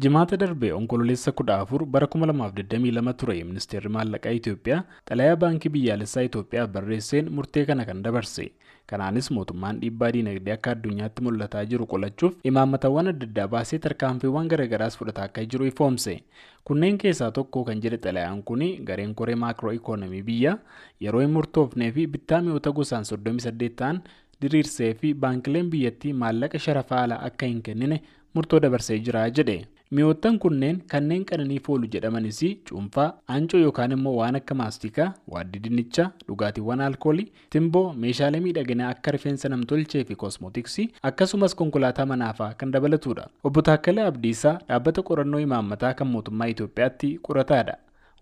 Jimaata darbee onkololeessa 14 bara 2022 ture ministeerri maallaqaa Itoophiyaa xalayaa baankii biyyaalessaa Itoophiyaaf barreesseen murtee kana kan dabarse. Kanaanis mootummaan dhiibbaa diinagdee akka addunyaatti mul'ataa jiru qolachuuf imaammatawwan adda addaa baasee tarkaanfiiwwan garaagaraas fudhataa akka jiru ifoomse. Kunneen keessaa tokko kan jedhe xalayaan kun gareen koree maakiroo ikoonomii biyyaa yeroo hin murtoofnee fi bittaa mi'oota gosaan 38 ta'an diriirsee fi baankileen biyyattii maallaqa sharafa alaa akka hin kennine murtoo dabarsee jira jedhe. Mi'oottan kunneen kanneen qananiif oolu jedhamanis cuunfaa, aancoo yookaan immoo waan akka maastikaa, waaddii dinnichaa, dhugaatiiwwan alkoolii, timboo, meeshaalee miidhaginaa akka rifeensa namtolchee fi koosmootiksii akkasumas konkolaataa manaafaa kan dabalatudha. Obbo Taakkalee Abdiisaa dhaabbata qorannoo imaammataa kan mootummaa Itoophiyaatti qorataadha.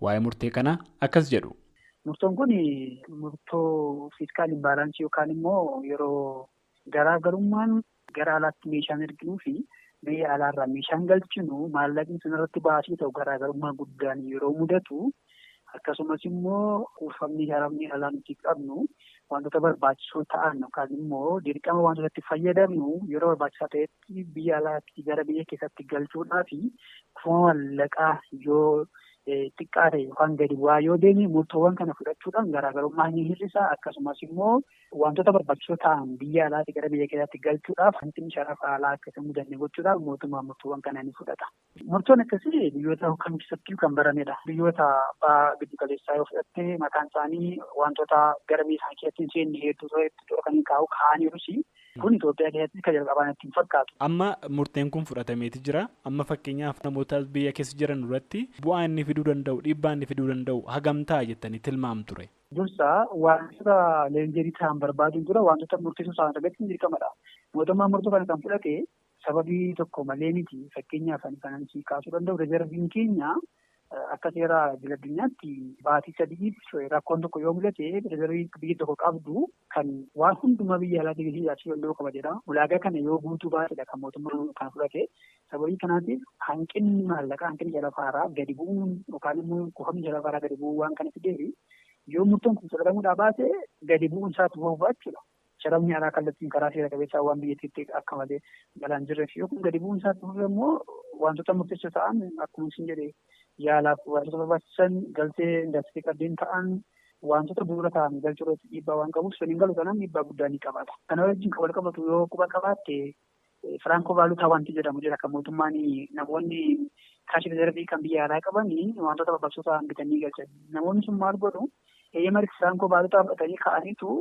Waa'ee murtee kanaa akkas jedhu. Murtoon kun murtoo fiiskaal imbaalansii yookaan immoo yeroo garaagarummaan gara alaatti meeshaan erginuu fi biyya alaarraa meeshaan galchinu maallaqni sanarratti baasii ta'u garaagarummaa guddaan yeroo mudatu akkasumas immoo kuufamni haramni alaa nuti qabnu wantoota barbaachisoo ta'an yookaan immoo dirqama wantoota itti fayyadamnu yeroo barbaachisaa ta'etti biyya alaatti gara biyya keessatti galchuudhaa fi kuufama maallaqaa yoo xiqqaa ta'e yookaan gadi bu'aa yoo deeme murtoowwan kana fudhachuudhaan garaagarummaa ni hir'isa akkasumas immoo wantoota barbaachisoo ta'an biyya alaatti gara biyya keessaatti galchuudhaaf hanqinni sharafa alaa akka hin mudanne gochuudhaaf mootummaan murtoowwan kana ni fudhata. Murtoon akkasii biyyoota kam keessattuu kan baramedha. Biyyoota abbaa giddu galeessaa yoo fudhatte maqaan isaanii wantoota gara biyya isaanii keessatti hin seenne hedduu ta'e kan kaa'aniirus kun Itoophiyaa keessatti kan jalqabaan ittiin fakkaatu. Amma murteen kun fudhatameeti jira. Amma fakkeenyaaf namoota biyya keessa jiran irratti bu'aa inni fiduu danda'u, dhiibbaa inni fiduu danda'u hagam ta'a jettanii tilmaamtu ture. Dursa wantoota leenjerii ta'an barbaaduun dura wantoota murteessoo ta'an irratti hin dirqamadha. Mootummaan murtoo kana kan fudhate sababii tokko malee miti. Fakkeenyaaf kan si kaasuu danda'u rezerviin keenya akka seera addunyaatti baatii sadii rakkoon tokko yoo mul'ate rezervii biyyi tokko qabdu kan waan hundumaa biyya alaatii fi siyaasii wal qaba jedha. Ulaagaa kana yoo guutuu baatedha kan mootummaan kan fudhate. Sababii kanaatiif hanqinni maallaqaa hanqinni jalafaaraa gadi bu'uun yookaan immoo kuufamni jalafaaraa gadi bu'uu waan kana fideefi yoo murtoon kun fudhatamuudhaa baate gadi bu'uun isaatti boobaa jechuudha. Sharafni alaa kallattiin karaa seera qabeessaa waan biyyattiitti akka malee galaan jirreef yoo kun gadi bu'uun isaatti boobaa immoo wantoota murteessoo ta'an akkuma isin jedhee yaalaaf wantoota barbaachisan galtee indaastirii qabdeen ta'an wantoota bu'uura ta'an galchuu irratti dhiibbaa waan qabuuf saniin galu kanaan dhiibbaa guddaa ni qabaata. Kana wajjin wal qabatu yoo quba qabaatte Firankoo vaalutaa wanti jedhamu jira kan mootummaan namoonni kaashi rezervii kan biyya alaa qaban wantoota barbaachisoo ta'an bitanii galchan. Namoonni sun maal godhu eeyyama firankoo vaalutaa fudhatanii ka'aniitu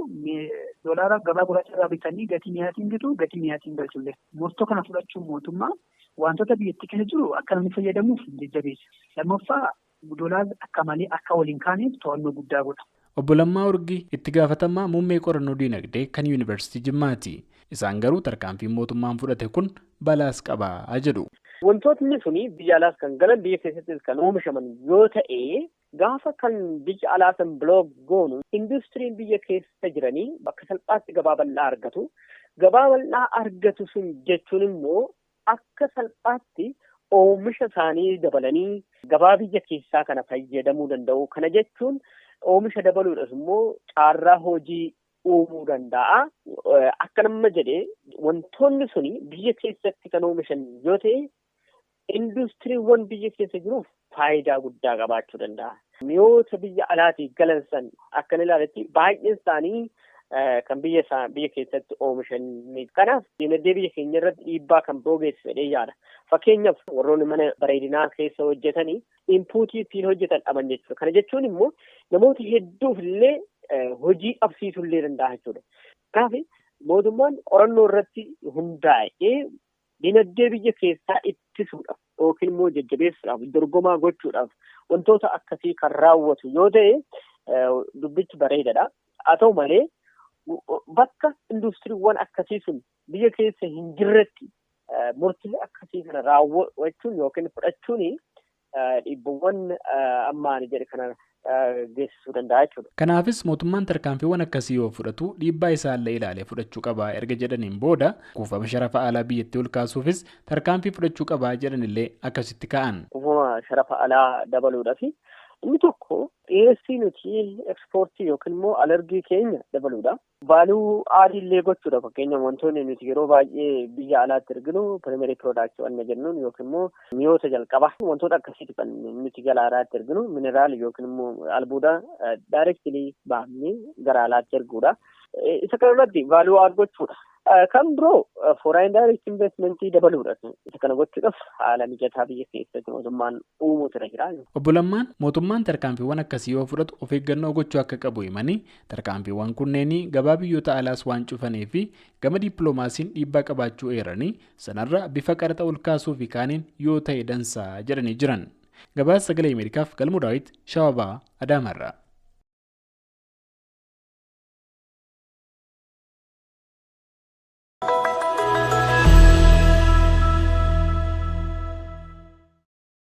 doolaara gabaa gurraacha irraa bitanii gatii mi'aatiin bitu gatii mi'aatiin galchullee. Murtoo kana fudhachuun mootummaa wantoota biyyattii keessa jiru akka namni fayyadamuuf jajjabeessa. Lammaffaa doolaarri akka malee akka waliin kaaneef to'annoo guddaa godha. Obbo Lammaa Urgii itti gaafatamaa muummee qorannoo diinagdee kan Yuunivarsiitii Jimmaati. Isaan garuu tarkaanfiin mootummaan fudhate kun balaas qabaa jedhu. Wantootni suni biyya alaas kan galan biyya keessattis kan oomishaman yoo ta'e gaafa kan biyya alaa san bilook goonu industiriin biyya keessa jiranii bakka salphaatti gabaa bal'aa argatu. Gabaa bal'aa argatu sun jechuun immoo akka salphaatti oomisha isaanii dabalanii gabaa biyya keessaa kana fayyadamuu danda'u. Kana jechuun oomisha dabaluudhaaf immoo carraa hojii uumuu danda'a. Akka nama jedhee wantoonni suni biyya keessatti kan oomishan yoo ta'e industiriiwwan biyya keessa jiruuf faayidaa guddaa qabaachuu danda'a. Mi'oota biyya alaatii galan san akka ilaaletti baay'een isaanii kan biyya keessatti oomishan. Kanaaf dinagdee biyya keenya irratti dhiibbaa kan geessisee yaada. Fakkeenyaaf warroonni mana bareedinaa keessa hojjetanii inpuutii ittiin hojjetan dhaban jechuudha. Kana jechuun immoo namoota hedduuf illee hojii dhabsiisuu illee danda'a jechuudha. Kanaaf mootummaan qorannoo irratti hundaa'ee dinagdee biyya keessaa ittisuudhaaf yookiin immoo jajjabeessuudhaaf dorgomaa gochuudhaaf wantoota akkasii kan raawwatu yoo ta'e dubbichi bareedaadha. Haa ta'u malee bakka industiriiwwan akkasii sun biyya keessa hin jirretti murtii akkasii kana raawwachuun yookiin fudhachuun dhiibbawwan ammaan jedhe kana geessisuu danda'a jechuudha. Kanaafis mootummaan tarkaanfiiwwan akkasii yoo fudhatu dhiibbaa isaallee ilaalee fudhachuu qabaa erga jedhaniin booda kuufama sharafa alaa biyyattii ol kaasuufis tarkaanfii fudhachuu qabaa jedhanillee akkasitti ka'an. Kuufama sharafa alaa dabaluudhaaf Inni tokko dhiyeessii nuti ekspoortii yookiin immoo alergii keenya dabaluudha. Vaaluu aadiillee gochuudha. Fakkeenyaaf wantoonni nuti yeroo baay'ee biyya alaatti erginu pirimerii piroodaaktii waan jennuun yookiin immoo mi'oota jalqabaa wantoota akkasiiti kan nuti gara alaatti erginu mineraal yookiin immoo albuuda daayirektilii baafnee gara alaatti erguudha. Isa kanarratti vaaluu aad gochuudha. Kan biroo foreign direct investmentii dabaluudha. Isa kana gochuudhaaf haala mijataa biyya keessatti mootummaan uumuutu jira. Obbo Lammaan mootummaan tarkaanfiiwwan akkasii yoo fudhatu of eeggannoo gochuu akka qabu himanii tarkaanfiiwwan kunneen gabaa biyyoota alaas waan cufanii fi gama dippiloomaasiin dhiibbaa qabaachuu eeranii sanarra bifa qaraxa ol kaasuu fi kaaniin yoo ta'e dansaa jedhanii jiran. Gabaasa Sagalee Ameerikaaf Galmuu Daawit Shawabaa Adaamarraa.